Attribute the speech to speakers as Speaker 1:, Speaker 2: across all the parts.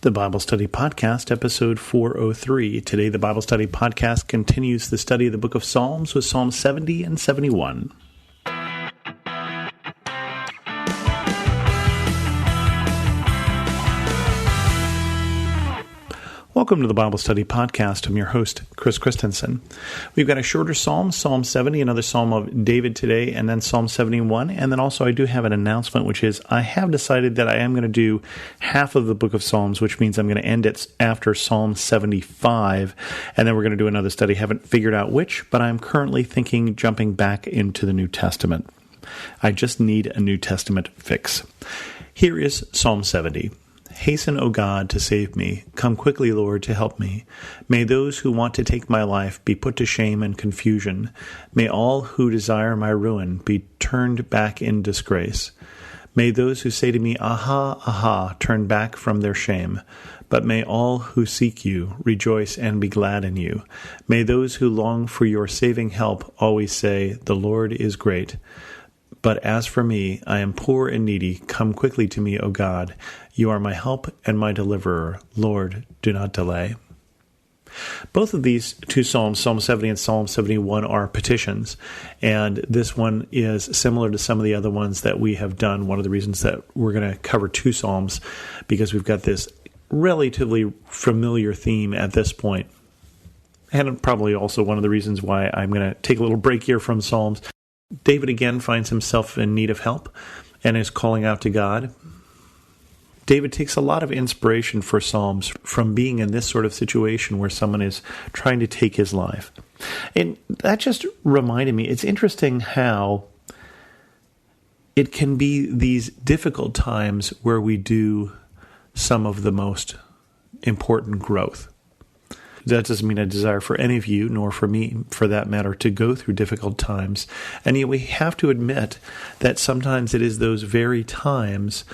Speaker 1: The Bible Study Podcast, episode 403. Today, the Bible Study Podcast continues the study of the book of Psalms with Psalms 70 and 71. Welcome to the Bible Study Podcast. I'm your host, Chris Christensen. We've got a shorter psalm, Psalm 70, another psalm of David today, and then Psalm 71. And then also I do have an announcement, which is I have decided that I am going to do half of the book of Psalms, which means I'm going to end it after Psalm 75, and then we're going to do another study. Haven't figured out which, but I'm currently thinking jumping back into the New Testament. I just need a New Testament fix. Here is Psalm 70. Hasten, O God, to save me. Come quickly, Lord, to help me. May those who want to take my life be put to shame and confusion. May all who desire my ruin be turned back in disgrace. May those who say to me, Aha, aha, turn back from their shame. But may all who seek you rejoice and be glad in you. May those who long for your saving help always say, The Lord is great. But as for me, I am poor and needy. Come quickly to me, O God. You are my help and my deliverer. Lord, do not delay. Both of these two psalms, Psalm 70 and Psalm 71, are petitions. And this one is similar to some of the other ones that we have done. One of the reasons that we're going to cover two psalms, because we've got this relatively familiar theme at this point. And probably also one of the reasons why I'm going to take a little break here from Psalms. David again finds himself in need of help and is calling out to God. David takes a lot of inspiration for Psalms from being in this sort of situation where someone is trying to take his life. And that just reminded me, it's interesting how it can be these difficult times where we do some of the most important growth. That doesn't mean a desire for any of you, nor for me, for that matter, to go through difficult times. And yet we have to admit that sometimes it is those very times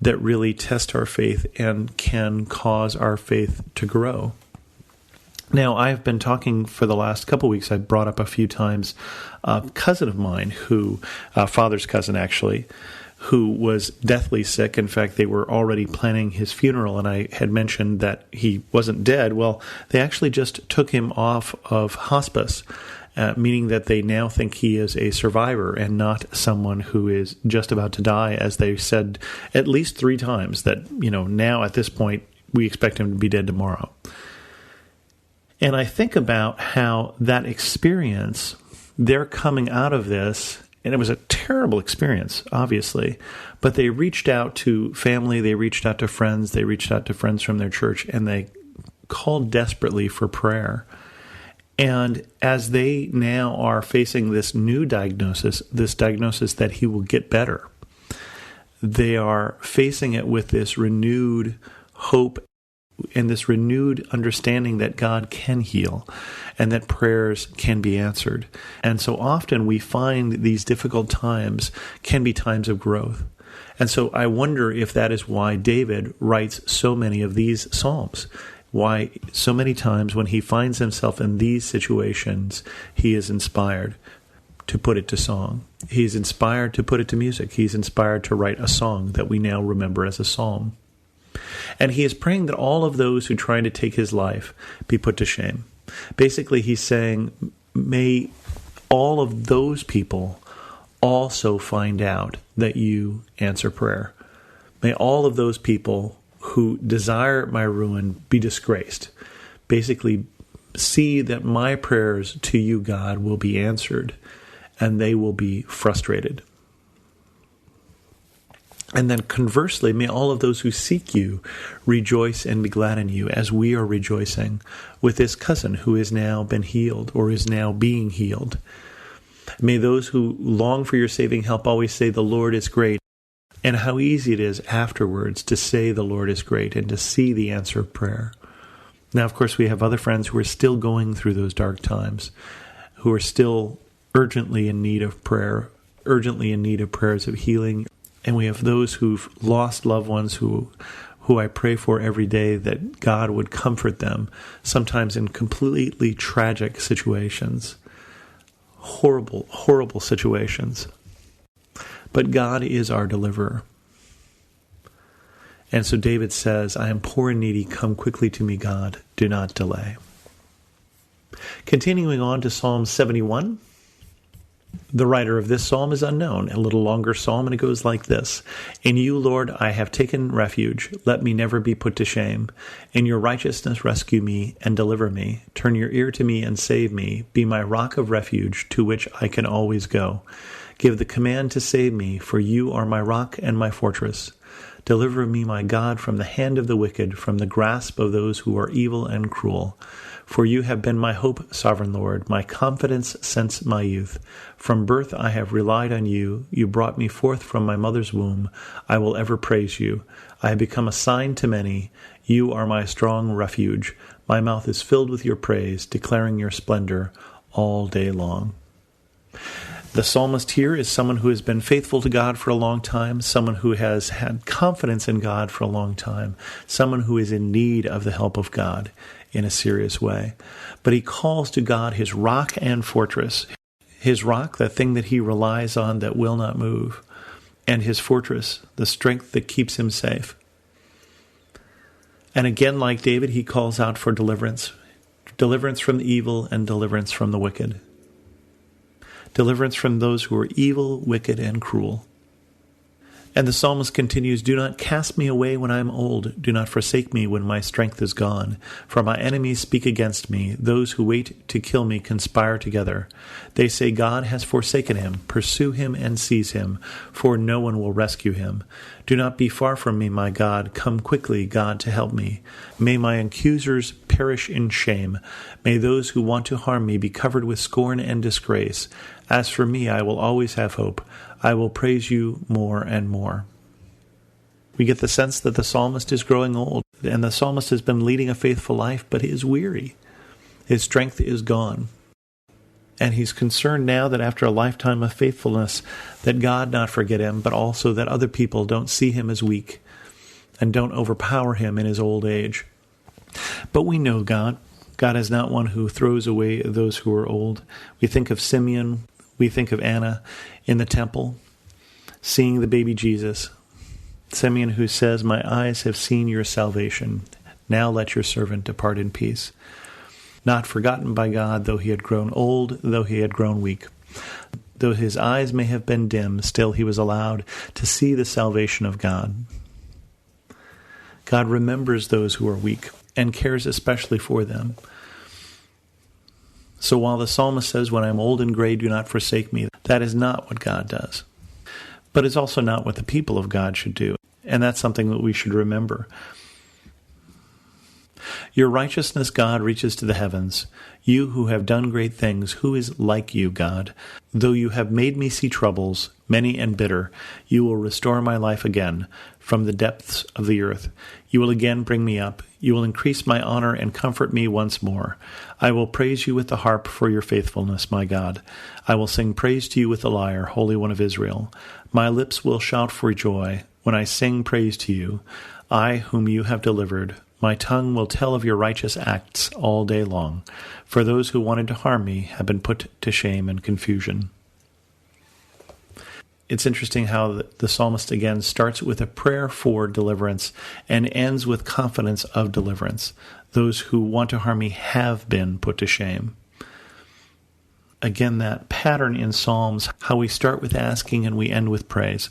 Speaker 1: that really test our faith and can cause our faith to grow. Now, I've been talking for the last couple weeks, I brought up a few times a cousin of mine who, father's cousin actually, who was deathly sick. In fact, they were already planning his funeral, and I had mentioned that he wasn't dead. Well, they actually just took him off of hospice, meaning that they now think he is a survivor and not someone who is just about to die, as they said at least 3 times, that, now at this point, we expect him to be dead tomorrow. And I think about how that experience, they're coming out of this, and it was a terrible experience, obviously, but they reached out to family, they reached out to friends, they reached out to friends from their church, and they called desperately for prayer. And as they now are facing this new diagnosis, this diagnosis that he will get better, they are facing it with this renewed hope and this renewed understanding that God can heal and that prayers can be answered. And so often we find these difficult times can be times of growth. And so I wonder if that is why David writes so many of these psalms, why so many times when he finds himself in these situations, he is inspired to put it to song. He's inspired to put it to music. He's inspired to write a song that we now remember as a psalm. And he is praying that all of those who try to take his life be put to shame. Basically, he's saying, may all of those people also find out that you answer prayer. May all of those people who desire my ruin be disgraced. Basically, see that my prayers to you, God, will be answered, and they will be frustrated. And then conversely, may all of those who seek you rejoice and be glad in you, as we are rejoicing with this cousin who has now been healed or is now being healed. May those who long for your saving help always say, the Lord is great. And how easy it is afterwards to say the Lord is great and to see the answer of prayer. Now, of course, we have other friends who are still going through those dark times, who are still urgently in need of prayer, urgently in need of prayers of healing. And we have those who've lost loved ones who I pray for every day that God would comfort them, sometimes in completely tragic situations, horrible, horrible situations. But God is our deliverer. And so David says, I am poor and needy. Come quickly to me, God. Do not delay. Continuing on to Psalm 71. The writer of this psalm is unknown, a little longer psalm, and it goes like this. In you, Lord, I have taken refuge. Let me never be put to shame. In your righteousness, rescue me and deliver me. Turn your ear to me and save me. Be my rock of refuge to which I can always go. Give the command to save me, for you are my rock and my fortress. Deliver me, my God, from the hand of the wicked, from the grasp of those who are evil and cruel. For you have been my hope, sovereign Lord, my confidence since my youth. From birth I have relied on you. You brought me forth from my mother's womb. I will ever praise you. I have become a sign to many. You are my strong refuge. My mouth is filled with your praise, declaring your splendor all day long. The psalmist here is someone who has been faithful to God for a long time, someone who has had confidence in God for a long time, someone who is in need of the help of God in a serious way. But he calls to God his rock and fortress, his rock, the thing that he relies on that will not move, and his fortress, the strength that keeps him safe. And again, like David, he calls out for deliverance from the evil and deliverance from the wicked. Deliverance from those who are evil, wicked, and cruel. And the psalmist continues, do not cast me away when I am old. Do not forsake me when my strength is gone. For my enemies speak against me. Those who wait to kill me conspire together. They say God has forsaken him. Pursue him and seize him, for no one will rescue him. Do not be far from me, my God. Come quickly, God, to help me. May my accusers perish in shame. May those who want to harm me be covered with scorn and disgrace. As for me, I will always have hope. I will praise you more and more. We get the sense that the psalmist is growing old, and the psalmist has been leading a faithful life, but he is weary. His strength is gone. And he's concerned now that after a lifetime of faithfulness, that God not forget him, but also that other people don't see him as weak and don't overpower him in his old age. But we know God. God is not one who throws away those who are old. We think of Simeon, we think of Anna in the temple, seeing the baby Jesus. Simeon who says, my eyes have seen your salvation. Now let your servant depart in peace. Not forgotten by God, though he had grown old, though he had grown weak. Though his eyes may have been dim, still he was allowed to see the salvation of God. God remembers those who are weak and cares especially for them. So while the psalmist says, when I am old and gray, do not forsake me, that is not what God does. But it's also not what the people of God should do. And that's something that we should remember. Your righteousness, God, reaches to the heavens. You who have done great things, who is like you, God? Though you have made me see troubles, many and bitter, you will restore my life again from the depths of the earth. You will again bring me up. You will increase my honor and comfort me once more. I will praise you with the harp for your faithfulness, my God. I will sing praise to you with the lyre, Holy One of Israel. My lips will shout for joy when I sing praise to you, I whom you have delivered. My tongue will tell of your righteous acts all day long, for those who wanted to harm me have been put to shame and confusion. It's interesting how the psalmist again starts with a prayer for deliverance and ends with confidence of deliverance. Those who want to harm me have been put to shame. Again, that pattern in Psalms, how we start with asking and we end with praise.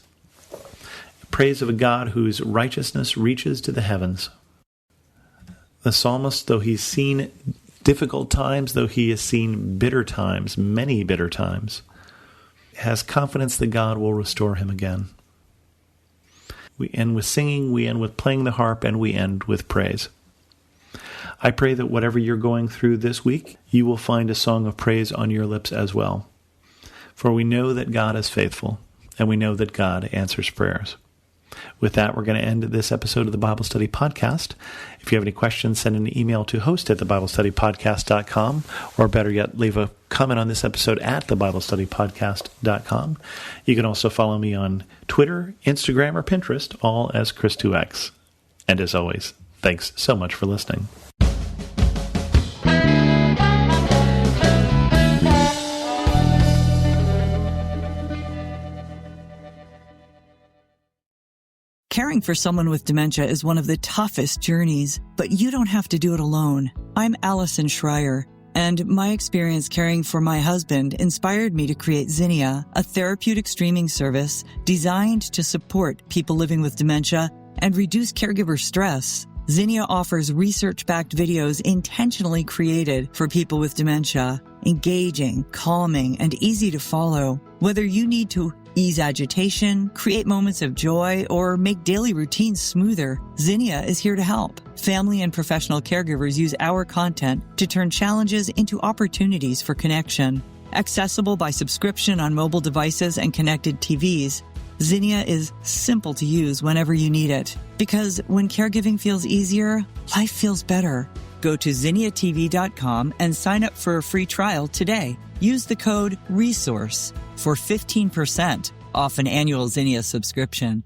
Speaker 1: Praise of a God whose righteousness reaches to the heavens. The psalmist, though he's seen difficult times, though he has seen bitter times, many bitter times, has confidence that God will restore him again. We end with singing, we end with playing the harp, and we end with praise. I pray that whatever you're going through this week, you will find a song of praise on your lips as well. For we know that God is faithful, and we know that God answers prayers. With that, we're going to end this episode of the Bible Study Podcast. If you have any questions, send an email to host@thebiblestudypodcast.com, or better yet, leave a comment on this episode at thebiblestudypodcast.com. You can also follow me on Twitter, Instagram, or Pinterest, all as Chris2X. And as always, thanks so much for listening.
Speaker 2: Caring for someone with dementia is one of the toughest journeys, but you don't have to do it alone. I'm Allison Schreier, and my experience caring for my husband inspired me to create Zinnia, a therapeutic streaming service designed to support people living with dementia and reduce caregiver stress. Zinnia offers research-backed videos intentionally created for people with dementia, engaging, calming, and easy to follow. Whether you need to ease agitation, create moments of joy, or make daily routines smoother, Zinnia is here to help. Family and professional caregivers use our content to turn challenges into opportunities for connection. Accessible by subscription on mobile devices and connected TVs, Zinnia is simple to use whenever you need it. Because when caregiving feels easier, life feels better. Go to zinniatv.com and sign up for a free trial today. Use the code RESOURCE for 15% off an annual Zinnia subscription.